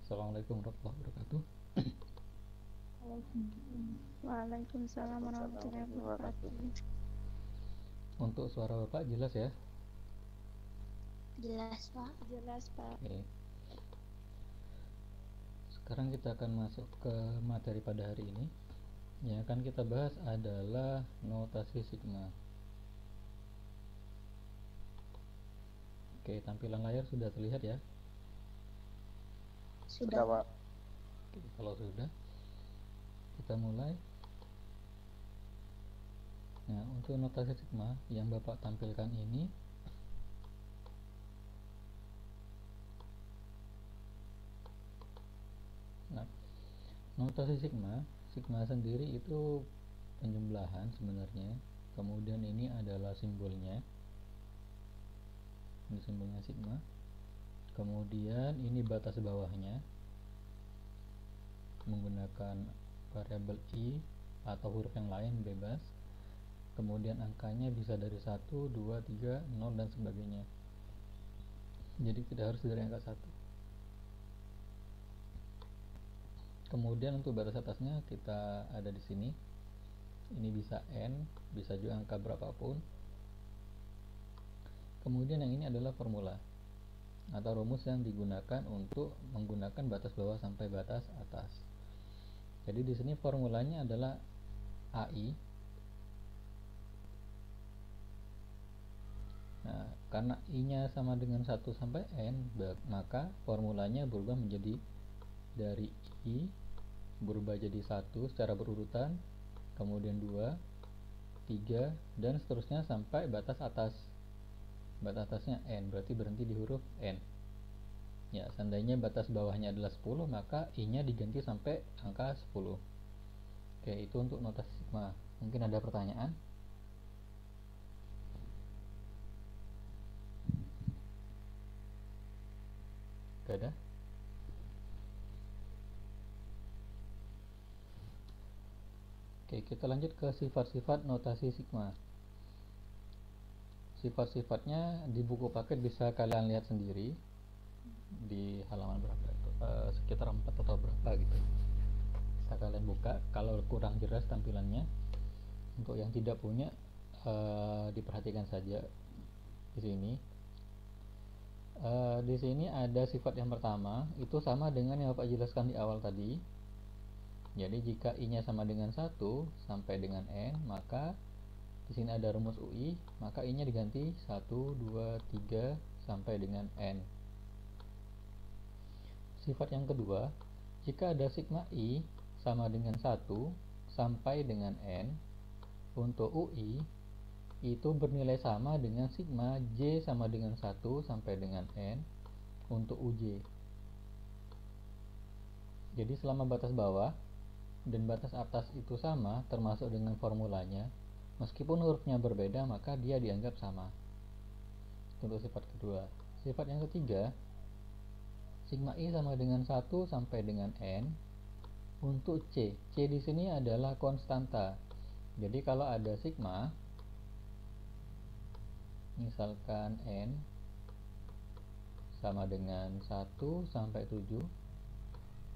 Assalamualaikum warahmatullahi wabarakatuh. Waalaikumsalam warahmatullahi wabarakatuh. Untuk suara Bapak jelas ya? Jelas, Pak. Jelas, Pak. Oke. Sekarang kita akan masuk ke materi pada hari ini. Yang akan kita bahas adalah notasi sigma. Oke, tampilan layar sudah terlihat ya? Sudah, Pak. Oke, kalau sudah, kita mulai. Nah, untuk notasi sigma yang Bapak tampilkan ini Nah, notasi sigma sendiri itu penjumlahan sebenarnya. Kemudian ini adalah simbolnya. Ini simbolnya sigma. Kemudian ini batas bawahnya menggunakan variabel i atau huruf yang lain bebas. Kemudian angkanya bisa dari 1, 2, 3, 0 dan sebagainya. Jadi tidak harus dari angka 1. Kemudian untuk batas atasnya kita ada di sini. Ini bisa n, bisa juga angka berapapun. Kemudian yang ini adalah formula atau rumus yang digunakan untuk menggunakan batas bawah sampai batas atas. Jadi di sini formulanya adalah AI. Nah, karena I-nya sama dengan 1 sampai N, maka formulanya berubah menjadi dari I berubah jadi 1 secara berurutan, kemudian 2, 3, dan seterusnya sampai batas atas. Batas atasnya N, berarti berhenti di huruf N. Ya, seandainya batas bawahnya adalah 10, maka I-nya diganti sampai angka 10. Oke, itu untuk notasi sigma. Mungkin ada pertanyaan? Gak ada? Oke, kita lanjut ke sifat-sifat notasi sigma. Sifat-sifatnya di buku paket bisa kalian lihat sendiri di halaman berapa itu, sekitar 4 atau berapa gitu. Bisa kalian buka kalau kurang jelas tampilannya. Untuk yang tidak punya, diperhatikan saja di sini. Di sini ada sifat yang pertama, itu sama dengan yang Bapak jelaskan di awal tadi. Jadi jika I-nya sama dengan 1 sampai dengan N, maka di sini ada rumus UI, maka I-nya diganti 1, 2, 3 sampai dengan N. Sifat yang kedua, jika ada sigma I sama dengan 1 sampai dengan N, untuk UI itu bernilai sama dengan sigma J sama dengan 1 sampai dengan N untuk UJ. Jadi selama batas bawah dan batas atas itu sama termasuk dengan formulanya, meskipun hurufnya berbeda maka dia dianggap sama. Untuk sifat kedua. Sifat yang ketiga, sigma I sama dengan 1 sampai dengan N untuk C. C di sini adalah konstanta. Jadi kalau ada sigma, misalkan N sama dengan 1 sampai 7,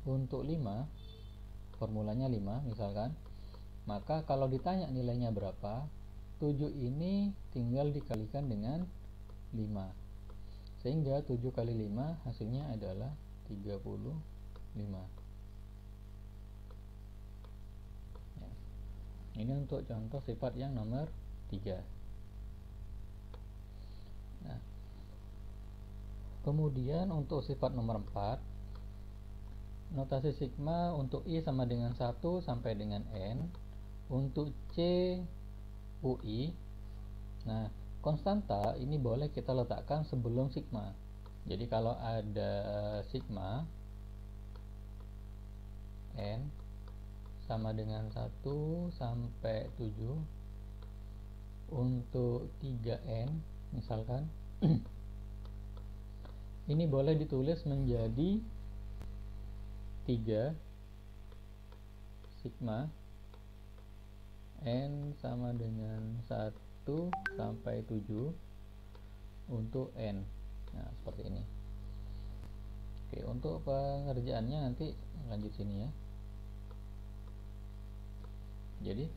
untuk 5, formulanya 5 misalkan, maka kalau ditanya nilainya berapa, 7 ini tinggal dikalikan dengan 5, sehingga 7 kali 5 hasilnya adalah 35 ya. Ini untuk contoh sifat yang nomor 3. Nah, kemudian untuk sifat nomor 4, notasi sigma untuk I sama dengan 1 sampai dengan N, untuk C UI. Nah, konstanta ini boleh kita letakkan sebelum sigma. Jadi kalau ada sigma N sama dengan 1 sampai 7 untuk 3N misalkan, ini boleh ditulis menjadi 3 sigma N sama dengan 1 sampai 7 untuk N. Nah, seperti ini. Oke, untuk pengerjaannya nanti lanjut sini ya. Jadi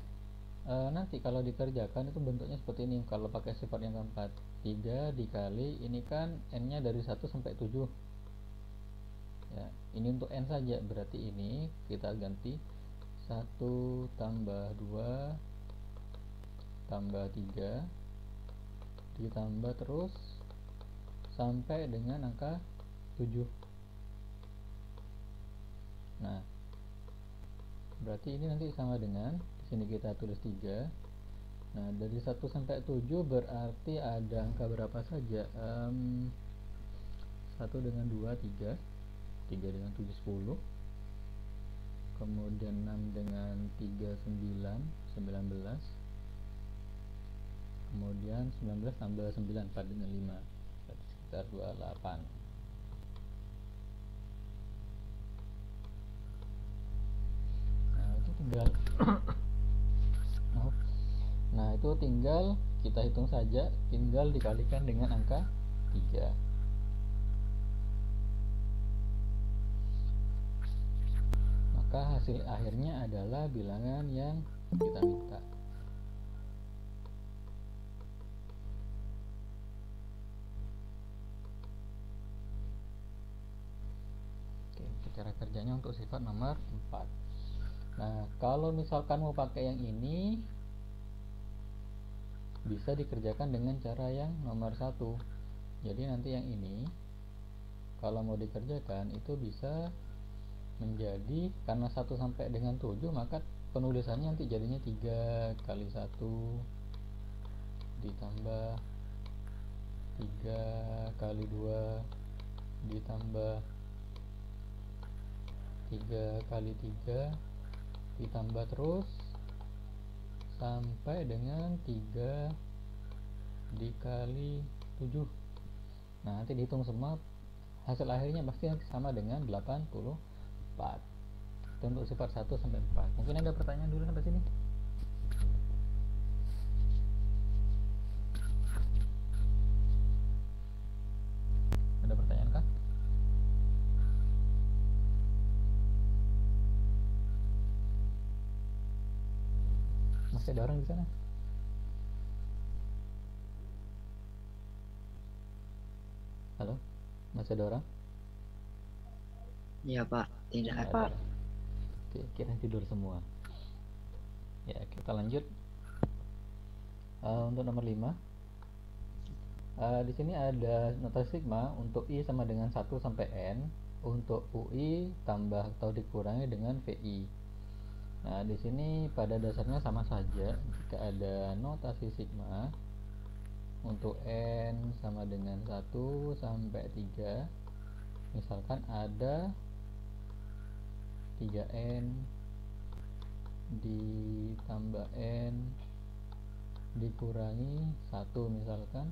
nanti kalau dikerjakan itu bentuknya seperti ini. Kalau pakai sifat yang keempat, 3 dikali ini kan n nya dari 1 sampai 7 ya, ini untuk n saja, berarti ini kita ganti 1 tambah 2 tambah 3 ditambah terus sampai dengan angka 7. Nah, berarti ini nanti sama dengan di sini kita tulis 3. Nah, dari 1 sampai 7 berarti ada angka berapa saja? 1 dengan 2 3, 3 dengan 7 10, kemudian 6 dengan 3 9, 19, kemudian 19 tambah 9 4 dengan 5, berarti sekitar 28. Nah, itu tinggal maaf. Nah, itu tinggal kita hitung saja, tinggal dikalikan dengan angka 3. Maka hasil akhirnya adalah bilangan yang kita minta. Oke, cara kerjanya untuk sifat nomor 4. Nah, kalau misalkan mau pakai yang ini, bisa dikerjakan dengan cara yang nomor 1. Jadi nanti yang ini kalau mau dikerjakan itu bisa menjadi, karena 1 sampai dengan 7, maka penulisannya nanti jadinya 3 kali 1 ditambah 3 kali 2 ditambah 3 kali 3 ditambah terus sampai dengan 3 dikali 7. Nah, nanti dihitung semua, hasil akhirnya pasti nanti sama dengan 84. Itu untuk sifat 1 sampai 4. Mungkin ada pertanyaan dulu sampai sini? Ada pertanyaan kah? Masih ada orang di sana? Halo? Masih ada orang? Iya Pak, tidak Nggak ada. ada. Oke, kira tidur semua. Ya, kita lanjut. Untuk nomor 5, di sini ada notasi sigma untuk I sama dengan 1 sampai N, untuk UI tambah atau dikurangi dengan VI. Nah, di sini pada dasarnya sama saja. Jika ada notasi sigma untuk N sama dengan 1 sampai 3, misalkan ada 3N ditambah N dikurangi 1 misalkan,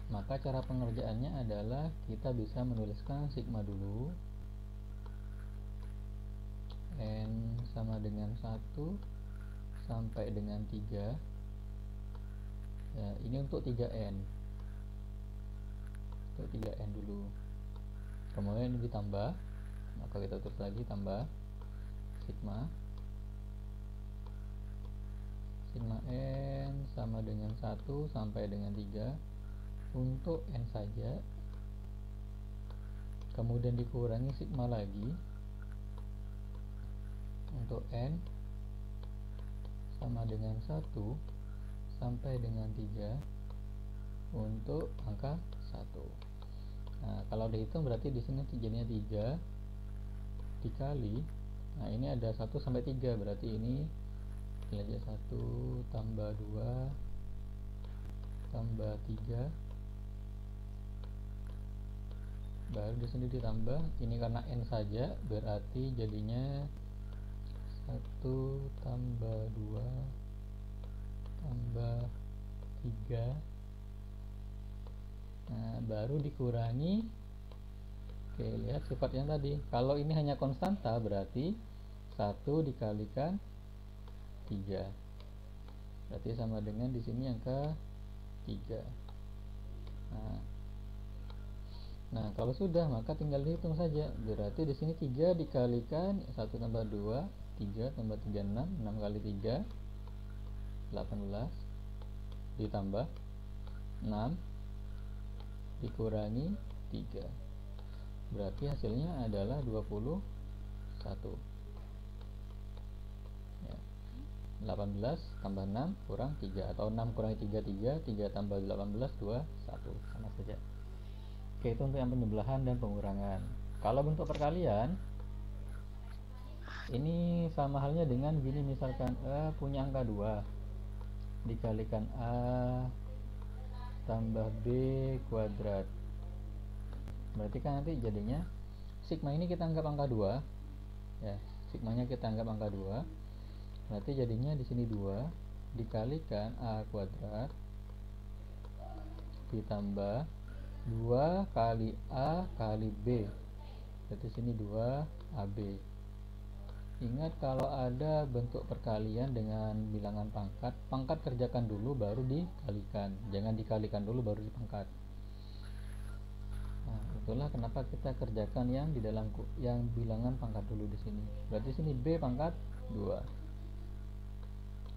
maka cara pengerjaannya adalah kita bisa menuliskan sigma dulu, N sama dengan 1 sampai dengan 3 ya, ini untuk 3N, untuk 3N dulu, kemudian ini ditambah, maka kita tulis lagi tambah sigma N sama dengan 1 sampai dengan 3 untuk N saja, kemudian dikurangi sigma lagi untuk N sama dengan 1 sampai dengan 3 untuk angka 1. Nah, kalau dihitung berarti di sini jadinya 3 dikali, nah ini ada 1 sampai 3, berarti ini aja 1 tambah 2 tambah 3, baru di sini ditambah, ini karena N saja berarti jadinya 1 tambah 2 tambah 3, nah baru dikurangi. Oke, lihat sifatnya tadi, kalau ini hanya konstanta berarti 1 dikalikan 3, berarti sama dengan di sini angka 3. Nah, kalau sudah maka tinggal dihitung saja. Berarti di sini 3 dikalikan 1 tambah 2, 3 tambah 3 6 kali 3 18 ditambah 6 dikurangi 3. Berarti hasilnya adalah 21. Ya. 18 tambah 6 kurang 3 atau 6 kurangi 3 3 tambah 18 21 sama saja. Oke, itu untuk yang penyebelahan dan pengurangan. Kalau bentuk perkalian ini sama halnya dengan gini, misalkan A punya angka 2 dikalikan A tambah B kuadrat. Berarti kan nanti jadinya sigma ini kita anggap angka 2 ya, sigmanya kita anggap angka 2. Berarti jadinya di sini 2 dikalikan A kuadrat ditambah 2 kali A kali B. Berarti sini 2 AB. Ingat kalau ada bentuk perkalian dengan bilangan pangkat, pangkat kerjakan dulu baru dikalikan. Jangan dikalikan dulu baru dipangkat. Nah, itulah kenapa kita kerjakan yang di dalam yang bilangan pangkat dulu di sini. Berarti sini B pangkat 2.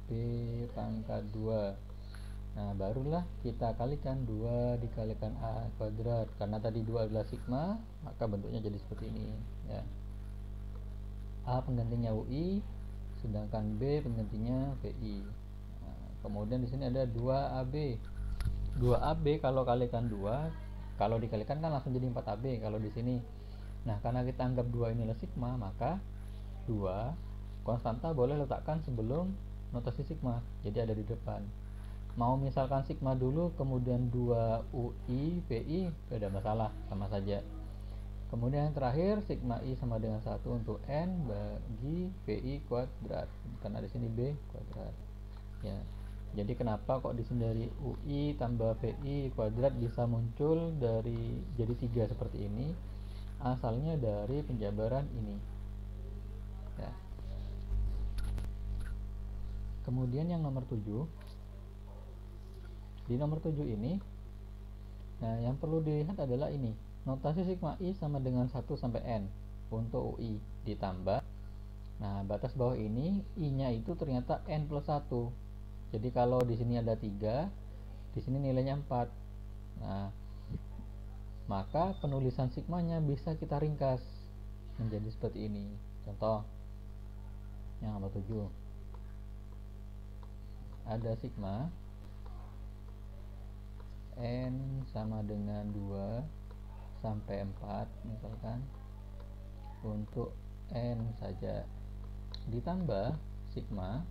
B pangkat 2. Nah, barulah kita kalikan 2 dikalikan A kuadrat. Karena tadi 2 adalah sigma, maka bentuknya jadi seperti ini ya. A penggantinya UI, sedangkan B penggantinya VI. Nah, kemudian di sini ada 2AB. 2AB kalau kalikan 2, kalau dikalikan kan langsung jadi 4AB kalau di sini. Nah, karena kita anggap 2 ini adalah sigma, maka 2 konstanta boleh letakkan sebelum notasi sigma. Jadi ada di depan. Mau misalkan sigma dulu kemudian 2 UI VI, tidak ada masalah, sama saja. Kemudian yang terakhir sigma I sama dengan 1 untuk N bagi VI kuadrat, karena di sini B kuadrat ya. Jadi kenapa kok di sini dari UI tambah VI kuadrat bisa muncul dari jadi 3 seperti ini? Asalnya dari penjabaran ini ya. Kemudian yang nomor 7, di nomor 7 ini, nah yang perlu dilihat adalah ini, notasi sigma I sama dengan 1 sampai N untuk UI ditambah, nah batas bawah ini I nya itu ternyata N plus 1. Jadi kalau di sini ada 3, di sini nilainya 4. Nah, maka penulisan sigmanya bisa kita ringkas menjadi seperti ini. Contoh yang nomor 7, ada sigma N sama dengan 2 sampai 4 misalkan untuk N saja, ditambah sigma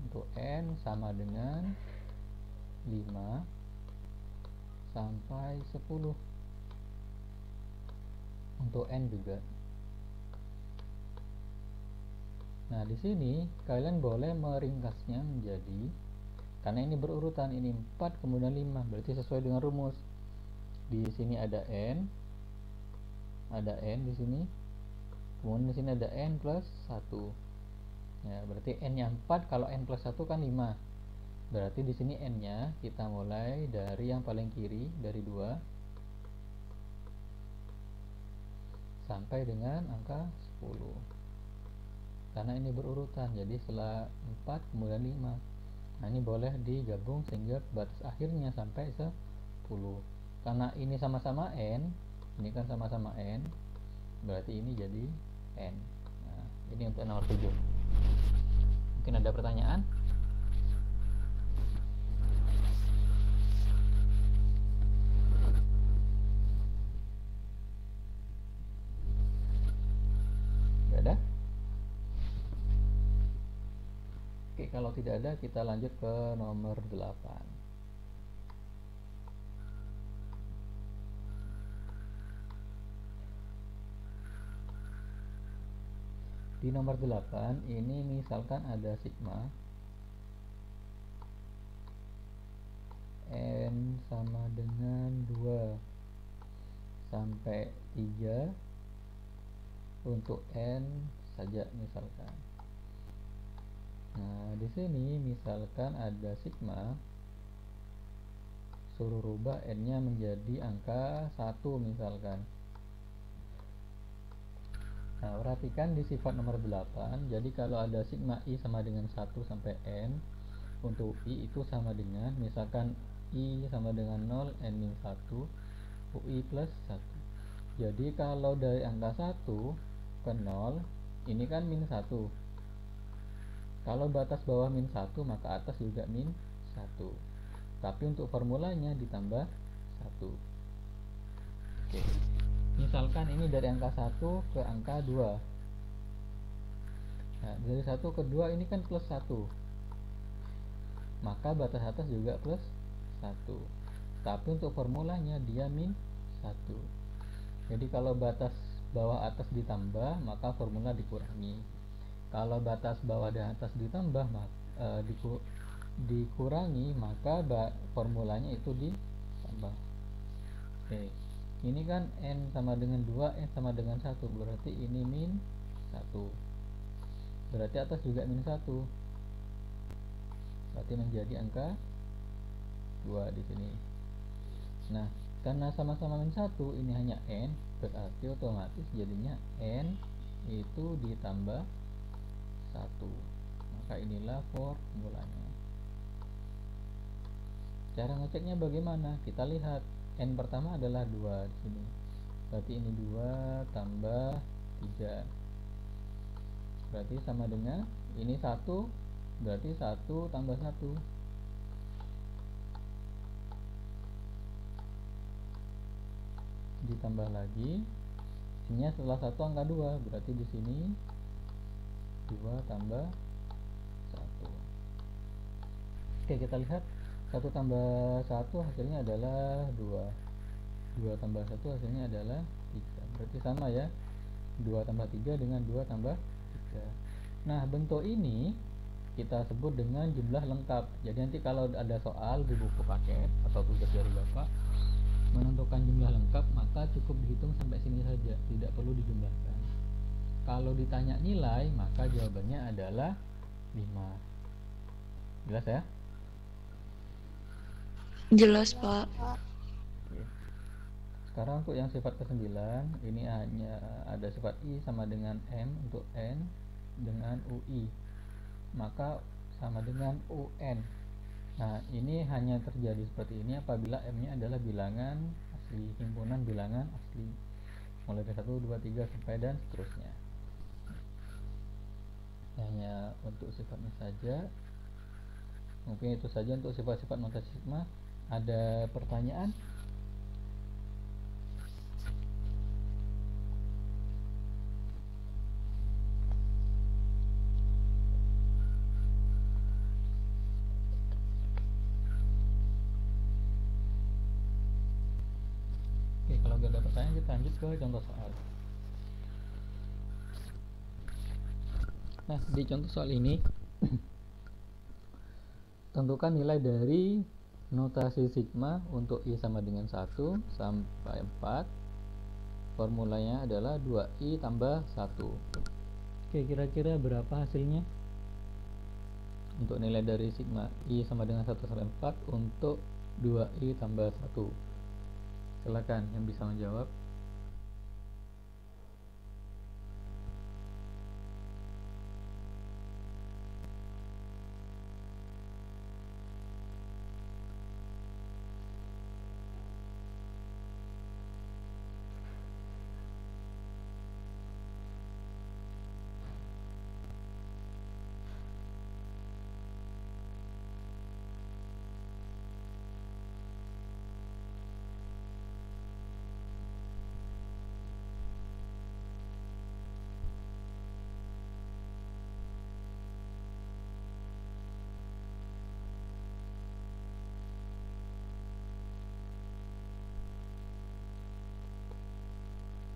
untuk N sama dengan 5 sampai 10 untuk N juga. Nah, di sini kalian boleh meringkasnya menjadi, karena ini berurutan, ini 4 kemudian 5, berarti sesuai dengan rumus. Di sini ada N di sini, kemudian di sini ada N plus 1 ya, berarti N nya 4, kalau N plus 1 kan 5. Berarti di sini N nya kita mulai dari yang paling kiri, dari 2 sampai dengan angka 10, karena ini berurutan, jadi setelah 4 kemudian 5. Nah, ini boleh digabung sehingga batas akhirnya sampai 10. Karena ini sama-sama N, ini kan sama-sama N, berarti ini jadi N. Nah, ini untuk nomor 7. Mungkin ada pertanyaan? Gak ada? Oke, kalau tidak ada kita lanjut ke nomor 8. Di nomor 8 ini misalkan ada sigma N sama dengan 2 sampai 3 untuk N saja misalkan. Nah, di sini misalkan ada sigma suruh rubah n nya menjadi angka 1 misalkan. Nah, perhatikan di sifat nomor 8. Jadi kalau ada sigma i sama dengan 1 sampai n, untuk i itu sama dengan, misalkan i sama dengan 0, n min 1, ui plus 1. Jadi kalau dari angka 1 ke 0, ini kan min 1. Kalau batas bawah min 1, maka atas juga min 1. Tapi untuk formulanya ditambah 1. Oke. Misalkan ini dari angka 1 ke angka 2. Nah, dari 1 ke 2 ini kan plus 1. Maka batas atas juga plus 1. Tapi untuk formulanya dia min 1. Jadi kalau batas bawah atas ditambah, maka formula dikurangi. Kalau batas bawah dan atas ditambah, dikurangi, maka formulanya itu ditambah. Oke. Ini kan n sama dengan 2, n sama dengan 1, berarti ini min 1. Berarti atas juga min 1. Berarti menjadi angka 2 di sini. Nah, karena sama-sama min 1, ini hanya n, berarti otomatis jadinya n itu ditambah 1. Maka inilah formulanya. Cara ngeceknya bagaimana? Kita lihat n pertama adalah 2 di sini. Berarti ini 2 tambah 3. Berarti sama dengan ini 1, berarti 1 tambah 1. Ditambah lagi, sininya setelah 1 angka 2, berarti di sini 2 tambah 1. Oke, kita lihat 1 tambah 1 hasilnya adalah 2. 2 tambah 1 hasilnya adalah 3. Berarti sama ya, 2 tambah 3 dengan 2 tambah 3. Nah, bentuk ini kita sebut dengan jumlah lengkap. Jadi nanti kalau ada soal di buku paket atau tugas dari Bapak menentukan jumlah lengkap, maka cukup dihitung sampai sini saja, tidak perlu dijumlahkan. Kalau ditanya nilai, maka jawabannya adalah 5. Jelas ya? Jelas, Pak. Oke. Sekarang untuk yang sifat ke-9, ini hanya ada sifat i sama dengan m untuk n dengan ui, maka sama dengan un. Nah, ini hanya terjadi seperti ini apabila m-nya adalah bilangan asli, himpunan bilangan asli, mulai dari 1, 2, 3 sampai dan seterusnya. Hanya untuk sifatnya saja. Mungkin itu saja untuk sifat-sifat notasi sigma. Ada pertanyaan? Oke, kalau gak ada pertanyaan kita lanjut ke contoh soal. Nah, di contoh soal ini tentukan nilai dari notasi sigma untuk i sama dengan 1 sampai 4. Formulanya adalah 2i tambah 1. Oke, kira-kira berapa hasilnya? Untuk nilai dari sigma i sama dengan 1 sampai 4 untuk 2i tambah 1. Silakan yang bisa menjawab.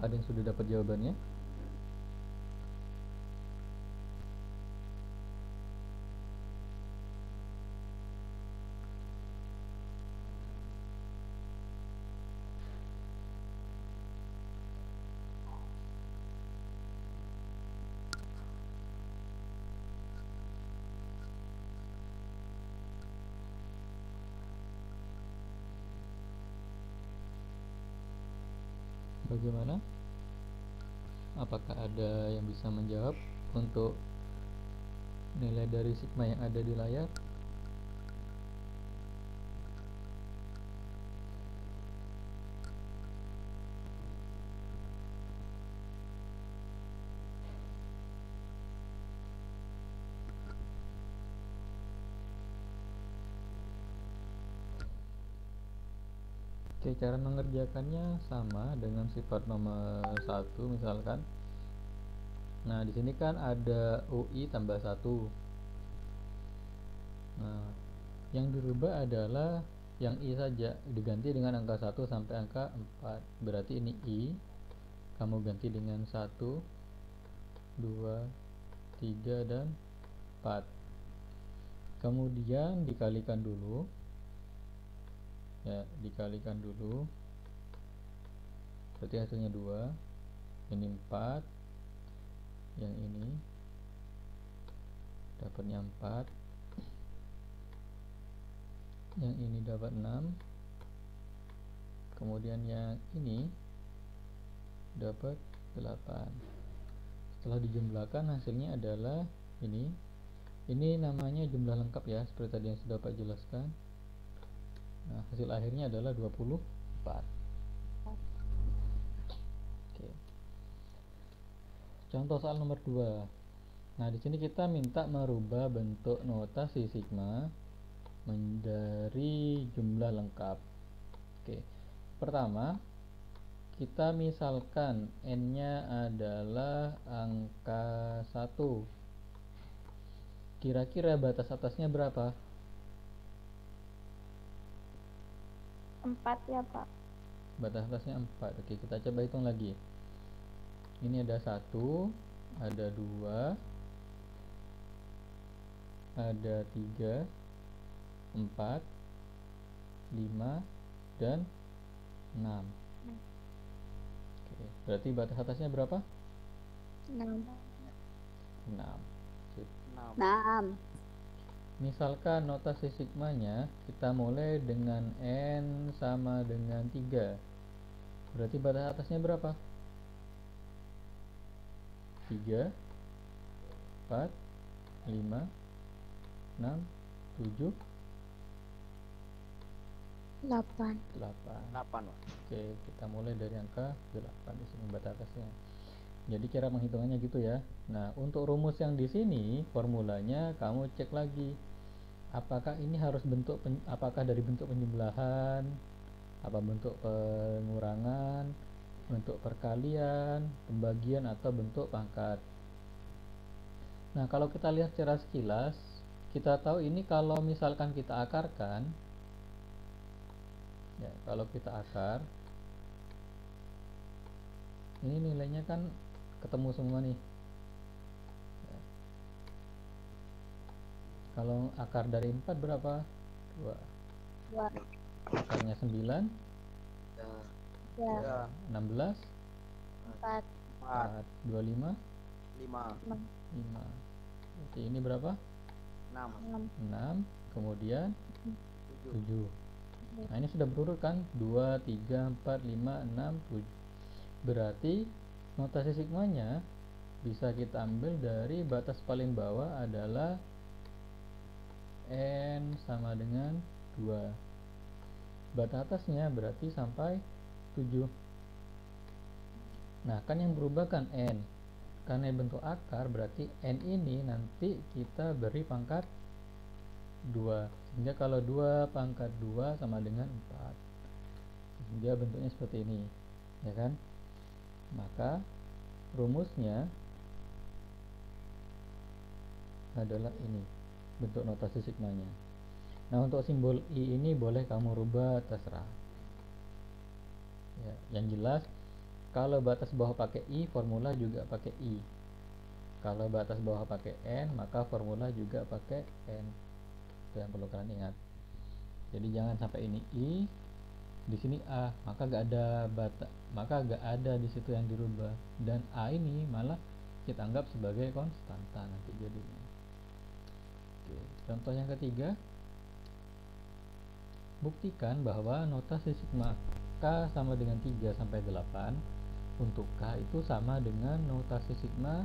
Ada yang sudah dapat jawabannya? Bagaimana? Apakah ada yang bisa menjawab untuk nilai dari sigma yang ada di layar? Oke, cara mengerjakannya sama dengan sifat nomor 1 misalkan. Nah, di sini kan ada UI tambah 1. Nah, yang dirubah adalah yang I saja, diganti dengan angka 1 sampai angka 4. Berarti ini I, kamu ganti dengan 1, 2, 3, dan 4. Kemudian dikalikan dulu. Ya, dikalikan dulu. Berarti hasilnya 2. Ini 4. Yang ini dapatnya 4. Yang ini dapat 6. Kemudian yang ini dapat 8. Setelah dijumlahkan hasilnya adalah ini. Ini namanya jumlah lengkap ya, seperti tadi yang sudah Pak jelaskan. Nah, hasil akhirnya adalah 24. Oke. Contoh soal nomor 2. Nah, di sini kita minta merubah bentuk notasi sigma dari jumlah lengkap. Oke. Pertama, kita misalkan n-nya adalah angka 1. Kira-kira batas atasnya berapa? 4 ya, Pak. Batas atasnya 4. Oke, kita coba hitung lagi. Ini ada 1, ada 2, ada 3, 4, 5, dan 6. Oke, berarti batas atasnya berapa? 6. 6. Sip. 6. Misalkan notasi sigmanya kita mulai dengan n sama dengan 3. Berarti batas atasnya berapa? 3, 4, 5, 6, 7, 8. 8. Oke, kita mulai dari angka 8 di sini batas atasnya. Jadi cara menghitungannya gitu ya. Nah, untuk rumus yang di sini formulanya kamu cek lagi. Apakah ini harus apakah dari bentuk penjumlahan, apa bentuk pengurangan, bentuk perkalian, pembagian, atau bentuk pangkat. Nah, kalau kita lihat secara sekilas, kita tahu ini kalau misalkan kita akarkan, ya, kalau kita akar, ini nilainya kan ketemu semua nih. Ya. Kalau akar dari 4 berapa? 2. 2. Akarnya 9, Ya. 16, 4. 4, 25, 5, 5. Oke, ini berapa? 6, 6. Kemudian 7. 7. Nah, ini sudah berurut kan? 2, 3, 4, 5, 6, 7. Berarti notasi sigmanya bisa kita ambil dari batas paling bawah adalah n sama dengan 2. Batas atasnya berarti sampai 7. Nah, kan yang berubah kan n. Karena bentuk akar berarti n ini nanti kita beri pangkat 2. Sehingga kalau 2 pangkat 2 sama dengan 4. Sehingga bentuknya seperti ini, ya kan? Maka rumusnya adalah ini, bentuk notasi sigmanya. Nah, untuk simbol I ini boleh kamu rubah, terserah. Ya, yang jelas kalau batas bawah pakai I, formula juga pakai I. Kalau batas bawah pakai N, maka formula juga pakai N. Itu yang perlu kalian ingat. Jadi jangan sampai ini I, di sini A, maka gak ada di situ yang dirubah, dan A ini malah kita anggap sebagai konstanta nanti jadinya. Oke, contoh yang ketiga, buktikan bahwa notasi sigma K sama dengan 3 sampai 8, untuk K itu sama dengan notasi sigma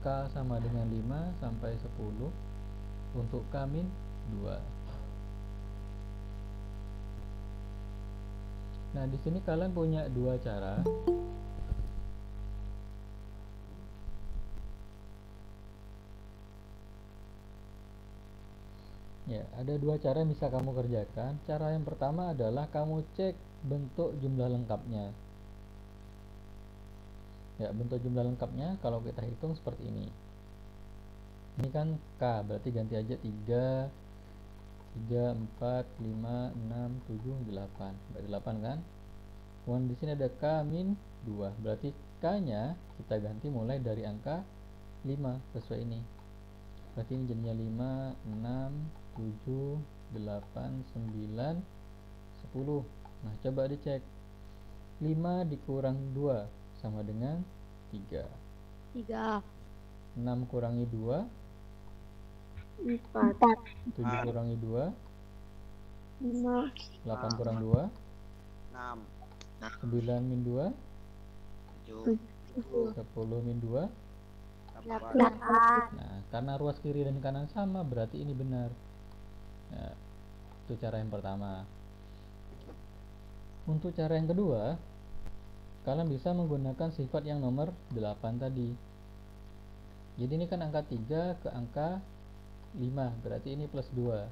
K sama dengan 5 sampai 10 untuk K min 2. Nah, di sini kalian punya dua cara. Ya, ada dua cara yang bisa kamu kerjakan. Cara yang pertama adalah kamu cek bentuk jumlah lengkapnya. Ya, bentuk jumlah lengkapnya kalau kita hitung seperti ini. Ini kan K, berarti ganti aja 3, 4, 5, 6, 7, 8. Berarti 8 kan? Kemudian di sini ada K min 2. Berarti K-nya kita ganti mulai dari angka 5 sesuai ini. Berarti ini jadinya 5, 6, 7, 8, 9, 10. Nah, coba dicek. 5 dikurang 2 sama dengan 3. 3. 6 kurangi 2, 4. 7 kurangi 2, 5. 8 kurang 2, 6 9 min 2, 7 10 min 2. 8 8. Nah, karena ruas kiri dan kanan sama, berarti ini benar. Nah, itu cara yang pertama. Untuk cara yang kedua, kalian bisa menggunakan sifat yang nomor 8 tadi. Jadi ini kan angka 3 ke angka 5, berarti ini plus 2.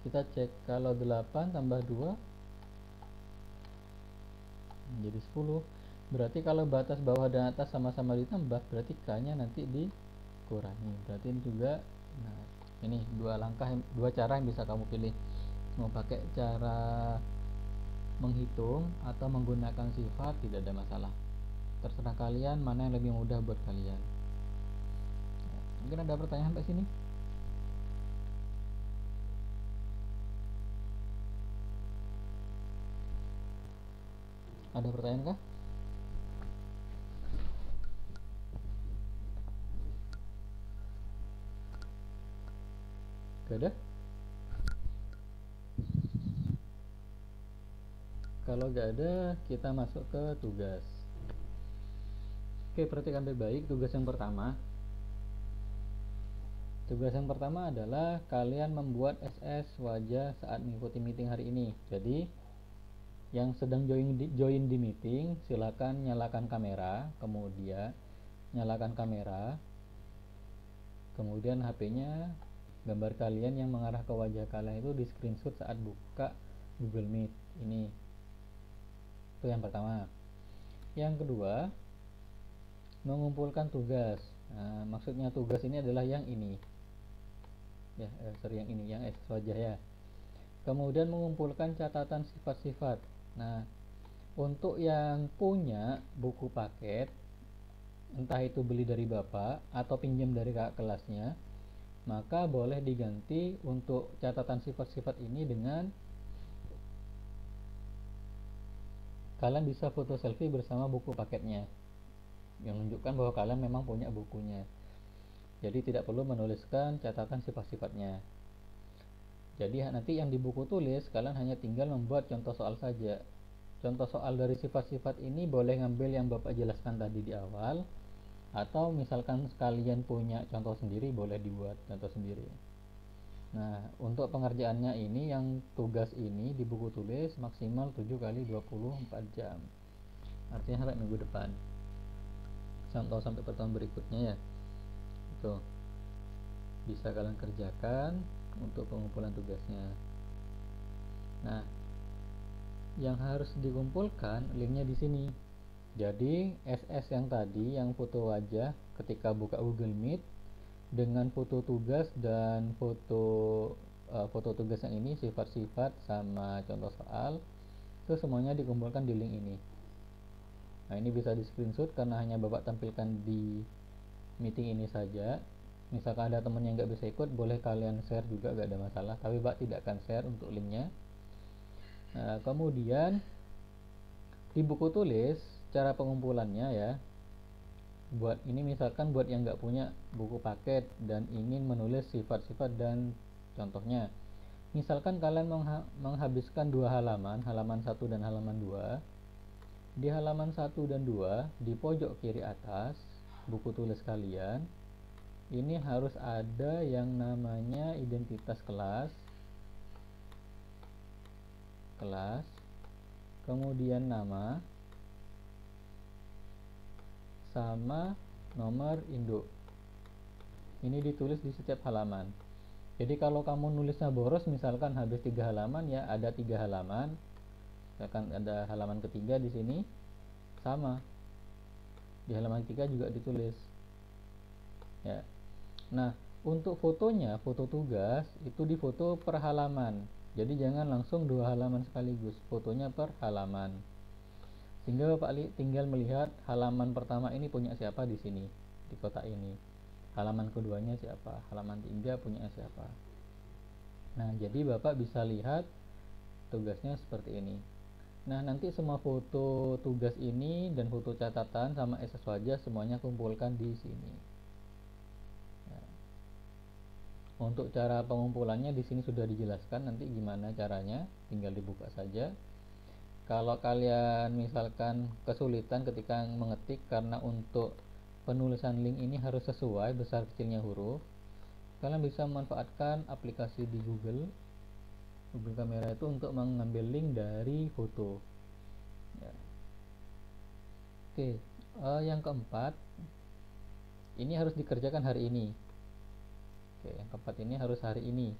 Kita cek, kalau 8 tambah 2 menjadi 10. Berarti kalau batas bawah dan atas sama-sama ditambah, berarti K-nya nanti dikurangi. Berarti ini juga, nah, ini dua cara yang bisa kamu pilih. Mau pakai cara menghitung atau menggunakan sifat, tidak ada masalah. Terserah kalian mana yang lebih mudah buat kalian. Mungkin ada pertanyaan sampai sini? Ada pertanyaan kah? Gak ada? Kalau gak ada, kita masuk ke tugas. Oke, perhatikan baik-baik tugas yang pertama. Tugas yang pertama adalah kalian membuat SS wajah saat mengikuti meeting hari ini. Jadi, yang sedang join di meeting, silakan nyalakan kamera, kemudian kemudian HP-nya, gambar kalian yang mengarah ke wajah kalian itu di screenshot saat buka Google Meet ini. Itu yang pertama. Yang kedua, mengumpulkan tugas. Nah, maksudnya tugas ini adalah yang ini ya, yang SS wajah ya. Kemudian mengumpulkan catatan sifat-sifat. Nah, untuk yang punya buku paket, entah itu beli dari bapak atau pinjam dari kakak kelasnya, maka boleh diganti untuk catatan sifat-sifat ini dengan kalian bisa foto selfie bersama buku paketnya, yang menunjukkan bahwa kalian memang punya bukunya. Jadi tidak perlu menuliskan catatan sifat-sifatnya. Jadi nanti yang di buku tulis kalian hanya tinggal membuat contoh soal saja. Contoh soal dari sifat-sifat ini boleh ngambil yang bapak jelaskan tadi di awal, atau misalkan sekalian punya contoh sendiri, boleh dibuat contoh sendiri. Nah, untuk pengerjaannya ini, yang tugas ini di buku tulis maksimal 7 kali 24 jam. Artinya sampai minggu depan. Sampai pertemuan berikutnya ya. Itu bisa kalian kerjakan untuk pengumpulan tugasnya. Nah, yang harus dikumpulkan linknya di sini. Jadi SS yang tadi, yang foto wajah ketika buka Google Meet, dengan foto tugas dan foto tugas yang ini, sifat-sifat sama contoh soal, itu semuanya dikumpulkan di link ini. Nah, ini bisa di screenshot karena hanya bapak tampilkan di meeting ini saja. Misalkan ada teman yang nggak bisa ikut, boleh kalian share juga, nggak ada masalah, tapi bapak tidak akan share untuk linknya. Nah, kemudian di buku tulis cara pengumpulannya ya, buat ini misalkan buat yang nggak punya buku paket dan ingin menulis sifat-sifat dan contohnya, Misalkan kalian menghabiskan dua halaman, halaman 1 dan halaman 2. Di halaman 1 dan 2, di pojok kiri atas buku tulis kalian, ini harus ada yang namanya identitas kelas, kemudian nama, sama nomor induk. Ini ditulis di setiap halaman. Jadi kalau kamu nulisnya boros, misalkan habis 3 halaman, ya ada 3 halaman. Misalkan ada halaman ketiga di sini, sama. Di halaman ketiga juga ditulis. Ya. Nah, untuk fotonya, foto tugas itu difoto per halaman. Jadi jangan langsung 2 halaman sekaligus, fotonya per halaman. Sehingga Bapak tinggal melihat halaman pertama ini punya siapa di sini, di kotak ini. Halaman keduanya siapa, halaman 3 punya siapa. Nah, jadi Bapak bisa lihat tugasnya seperti ini. Nah, nanti semua foto tugas ini dan foto catatan sama SS wajah semuanya kumpulkan di sini. Ya. Untuk cara pengumpulannya di sini sudah dijelaskan, nanti gimana caranya, tinggal dibuka saja. Kalau kalian misalkan kesulitan ketika mengetik karena untuk penulisan link ini harus sesuai besar kecilnya huruf, kalian bisa memanfaatkan aplikasi di Google Kamera itu untuk mengambil link dari foto. Ya. Oke, yang keempat, ini harus dikerjakan hari ini. Oke, yang keempat ini harus hari ini.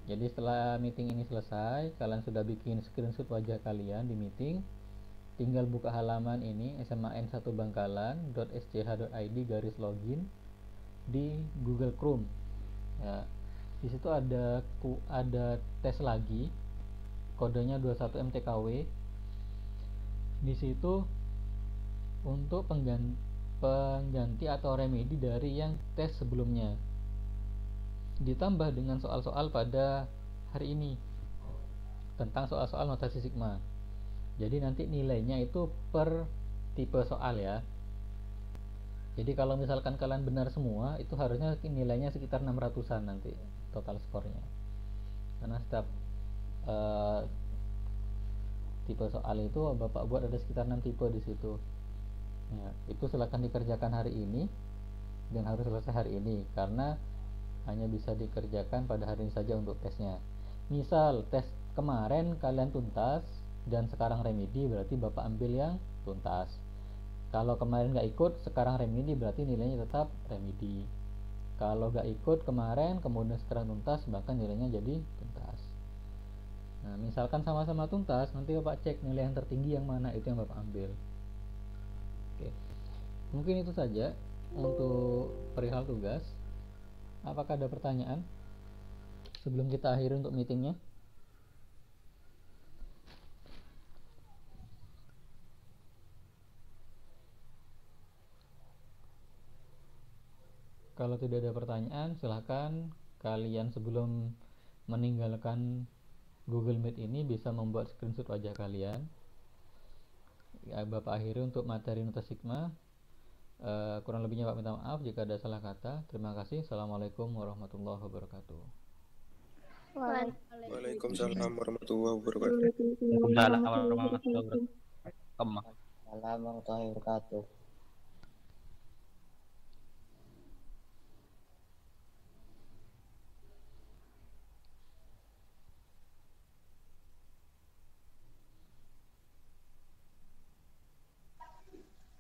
Jadi setelah meeting ini selesai, kalian sudah bikin screenshot wajah kalian di meeting, tinggal buka halaman ini sman1bangkalan.sch.id /login di Google Chrome. Ya, di situ ada tes lagi, kodenya 21 MTKW. Di situ untuk pengganti atau remedi dari yang tes sebelumnya, ditambah dengan soal-soal pada hari ini tentang soal-soal notasi sigma. Jadi nanti nilainya itu per tipe soal ya. Jadi kalau misalkan kalian benar semua, itu harusnya nilainya sekitar 600-an nanti total skornya. Karena setiap tipe soal itu Bapak buat ada sekitar 6 tipe di situ. Ya, itu silakan dikerjakan hari ini dan harus selesai hari ini karena hanya bisa dikerjakan pada hari ini saja untuk tesnya. Misal tes kemarin kalian tuntas dan sekarang remedi, berarti Bapak ambil yang tuntas. Kalau kemarin nggak ikut, sekarang remedi, berarti nilainya tetap remedi. Kalau nggak ikut kemarin, kemudian sekarang tuntas, bahkan nilainya jadi tuntas. Nah, misalkan sama-sama tuntas, nanti Bapak cek nilai yang tertinggi yang mana, itu yang Bapak ambil. Oke, mungkin itu saja untuk perihal tugas. Apakah ada pertanyaan sebelum kita akhiri untuk meetingnya? Kalau tidak ada pertanyaan, silahkan kalian sebelum meninggalkan Google Meet ini bisa membuat screenshot wajah kalian. Ya, Bapak akhiri untuk materi notasi sigma. Kurang lebihnya Pak minta maaf jika ada salah kata. Terima kasih. Assalamualaikum warahmatullahi wabarakatuh. Waalaikumsalam warahmatullahi wabarakatuh. Waalaikumsalam warahmatullahi wabarakatuh. Assalamualaikum warahmatullahi wabarakatuh.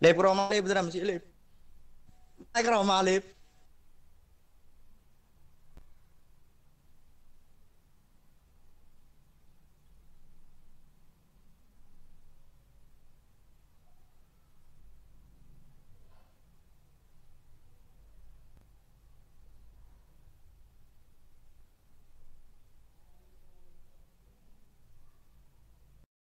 Lip Roma Lip beneran masih Lip. Naik Roma Lip.